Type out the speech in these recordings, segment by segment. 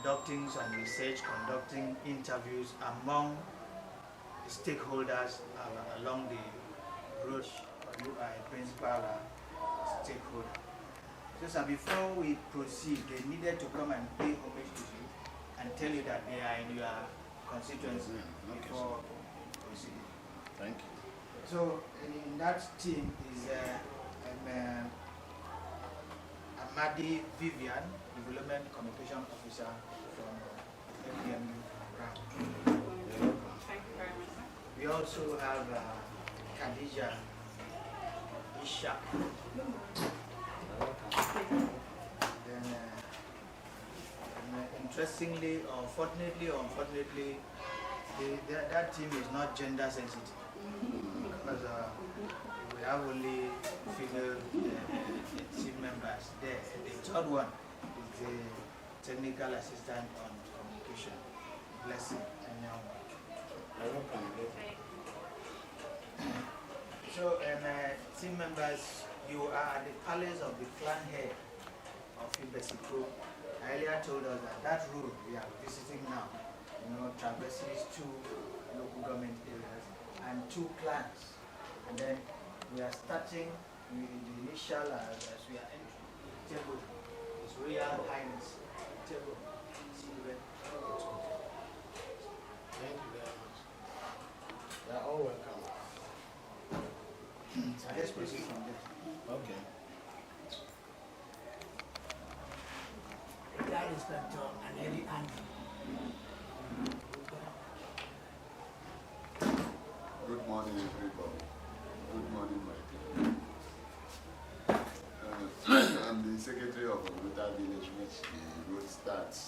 conducting some research, conducting interviews among the stakeholders along the road. You are a principal stakeholder. So, sir, before we proceed, they needed to come and pay homage to you and tell you that they are in your constituency before proceeding. Thank you. So, in that team is Amadi Vivian, Development Communication Officer from FDMU. Thank you very much. We also have Khadija Ishak. Then, interestingly, unfortunately, that team is not gender sensitive because we have only female team members there. The third one is the technical assistant on communication. Blessing and So, team members, you are the palace of the clan head of Ibesico. Earlier told us that road we are visiting now, traverses 2 local government areas and 2 clans. And then we are starting with the initial as we are entering. Table, His Royal Highness. Table. Thank you very much. You are all welcome. So let's proceed from there. Okay. That Inspector and Eddie Andrew. Good morning, everybody. Good morning, my people. I'm the secretary of Oguta village, which the road starts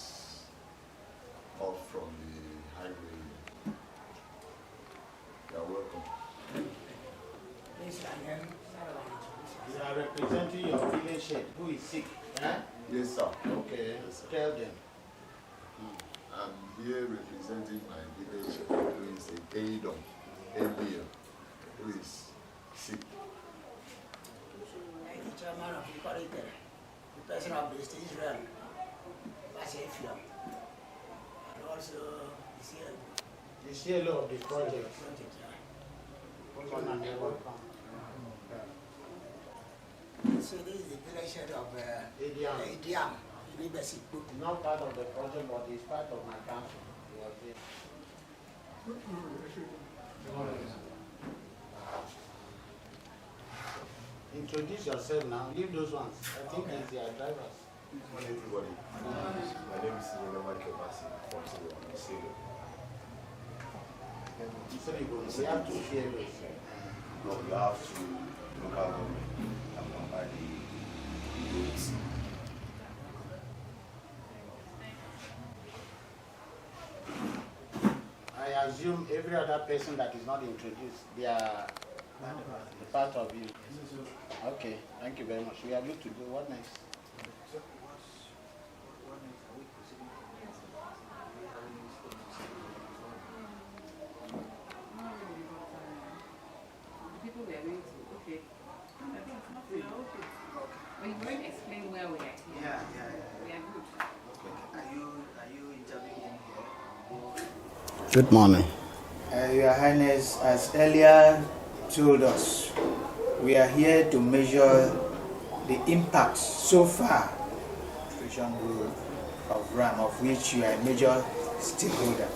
off from the highway. You're welcome. Please, Daniel. You are representing your village head who is sick. Eh? Yes, sir. Okay, Yes, sir. tell them. I'm here representing my village who is a Itam, who is sick. The chairman of the corridor, the president of the state Israel, Basefia, and also the The CLO of the project. project. Come on and you're welcome. So this is the village head of Itam. Itam, in Ibesico. Not part of the project, but it's part of my council. He was there. Introduce yourself now. Leave those ones. I think it's their drivers. Good morning, everybody. My name is Michael Bassi from Silo. We have 2 CLOs. No, we have 2 local government that combine the roads. I assume every other person that is not introduced, they are part of you. Okay, thank you very much. We are good to go. What next? People were going to, okay. We are okay. But you won't explain where we are here. Yeah. We are good. Are you interviewing here? Good morning. Your Highness, as earlier told us, we are here to measure the impact so far of RAM, of which you are a major stakeholder.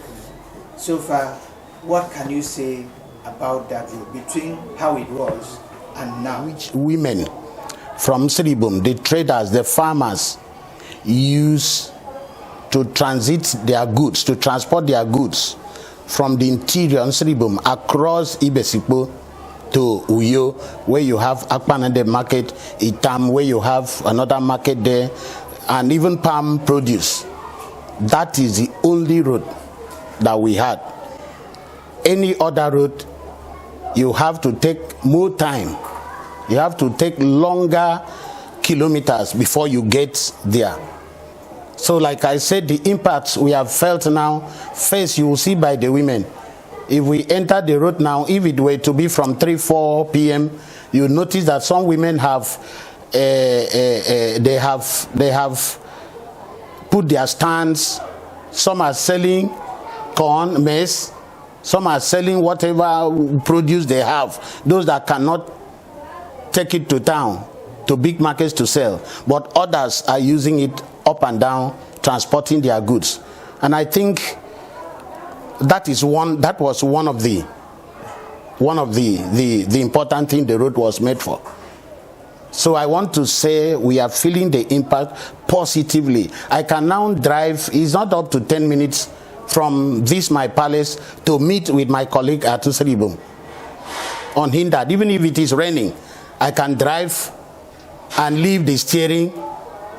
So far, what can you say about that road between how it was and now? Which women from Sribum, the traders, the farmers, use to transit their goods, to transport their goods from the interior on Sribum across Ibesipo to Uyo, where you have Akpanade market, Itam, where you have another market there, and even palm produce. That is the only road that we had. Any other road, you have to take more time. You have to take longer kilometers before you get there. So like I said, the impacts we have felt now, first you will see by the women. If we enter the road now, if it were to be from 3-4 p.m., you notice that some women have, they have put their stands some are selling corn, maize, some are selling whatever produce they have, those that cannot take it to town, to big markets to sell, but others are using it up and down, transporting their goods. And I think that was one of the important thing the road was made for. So I want to say we are feeling the impact positively. I can now drive, it's not up to 10 minutes from this my palace to meet with my colleague at Seribum unhindered. Even if it is raining, I can drive and leave the steering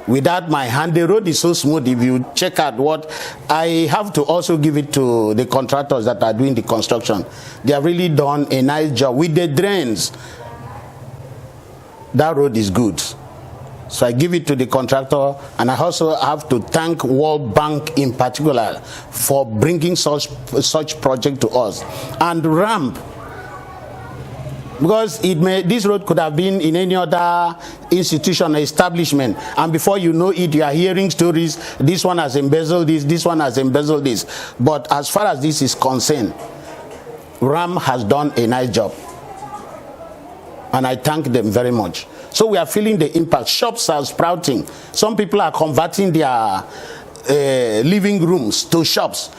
without my hand. The road is so smooth. If you check out what I have to also give it to the contractors that are doing the construction. They have really done a nice job with the drains. That road is good. So I give it to the contractor, and I also have to thank World Bank in particular for bringing such project to us. And ramp, because this road could have been in any other institution or establishment, and before you know it, you are hearing stories, this one has embezzled this one has embezzled this. But as far as this is concerned, RAM has done a nice job, and I thank them very much. So we are feeling the impact. Shops are sprouting. Some people are converting their living rooms to shops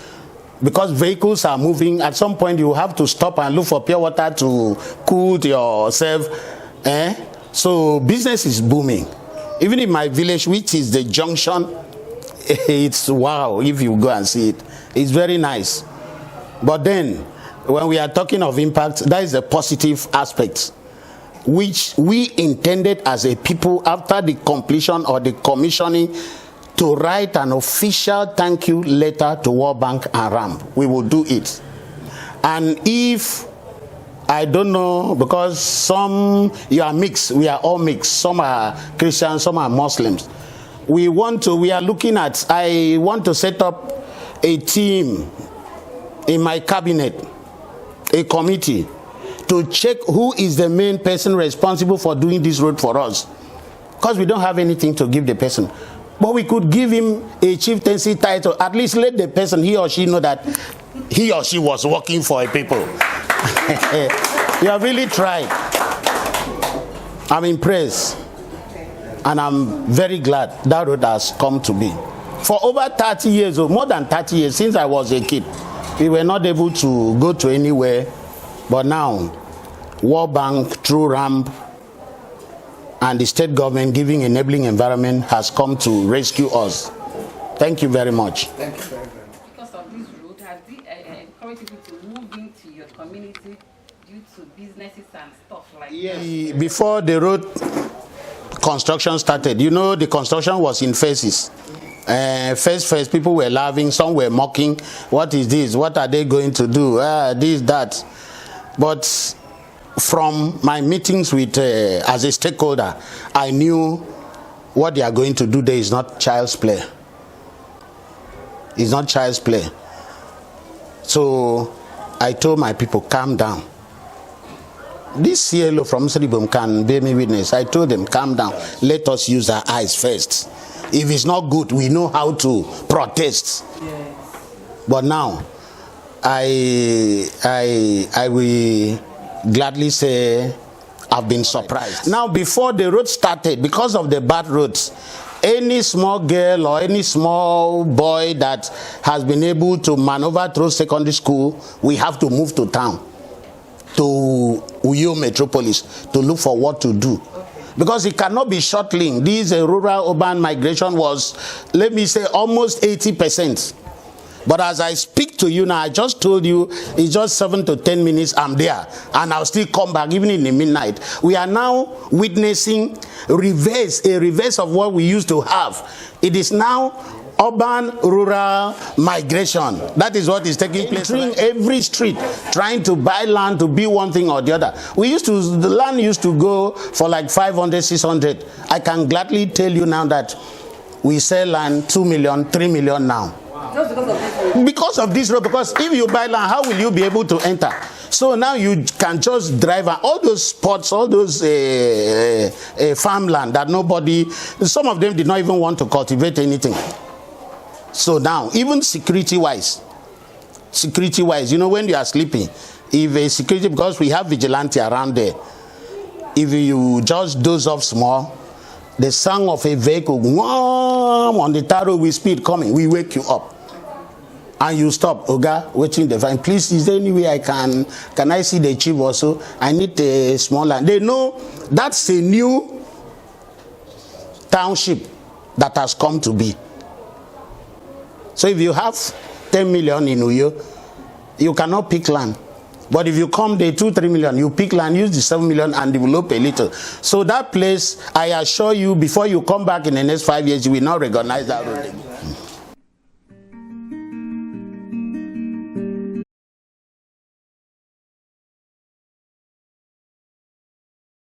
because vehicles are moving. At some point you have to stop and look for pure water to cool yourself. So business is booming. Even in my village, which is the junction, it's wow if you go and see it. It's very nice. But then when we are talking of impact, that is a positive aspect, which we intended as a people after the completion or the commissioning to write an official thank you letter to World Bank and RAM. We will do it. And if, I don't know, because you are mixed, we are all mixed. Some are Christians, some are Muslims. I want to set up a team in my cabinet, a committee, to check who is the main person responsible for doing this road for us. Because we don't have anything to give the person. But we could give him a chieftaincy title. At least let the person, he or she, know that he or she was working for a people. You have really tried. I'm impressed. And I'm very glad that road has come to be. For over 30 years, or more than 30 years, since I was a kid, we were not able to go to anywhere. But now, World Bank, through RAMP, and the state government giving enabling environment has come to rescue us. Thank you very much. Thank you very much. Because of this road, has it encouraged people to move into your community due to businesses and stuff like that? Before the road construction started, you know, the construction was in phases. First, people were laughing, some were mocking. What is this? What are they going to do? This, that. But from my meetings with, as a stakeholder, I knew what they are going to do there is not child's play. It's not child's play. So I told my people, calm down. This CLO from Seribum can bear me witness. I told them, calm down. Let us use our eyes first. If it's not good, we know how to protest. Yes. But now, I will gladly say I've been surprised. Now, before the road started, because of the bad roads, any small girl or any small boy that has been able to maneuver through secondary school, we have to move to town, to Uyo Metropolis, to look for what to do. Because it cannot be shuttling. This rural-urban migration was, let me say, almost 80%. But as I speak to you now, I just told you, it's just 7 to 10 minutes, I'm there. And I'll still come back, even in the midnight. We are now witnessing a reverse of what we used to have. It is now urban-rural migration. That is what is taking place. Entering every street, trying to buy land to be one thing or the other. The land used to go for like 500, 600. I can gladly tell you now that we sell land 2 million, 3 million now. Just because of this road? Because of this road. Because if you buy land, how will you be able to enter? So now you can just drive all those spots, all those farmland that nobody, some of them did not even want to cultivate anything. So now, even security-wise, you know, when you are sleeping, if a security, because we have vigilante around there, if you just doze off small, the sound of a vehicle on the tarot with speed coming, we wake you up. And you stop, Oga, waiting the fine. Please, is there any way I can I see the chief also? I need a small land. They know that's a new township that has come to be. So if you have 10 million in Uyo, you cannot pick land. But if you come there 2-3 million, you pick land, use the 7 million and develop a little. So that place, I assure you, before you come back in the next 5 years, you will not recognize that road.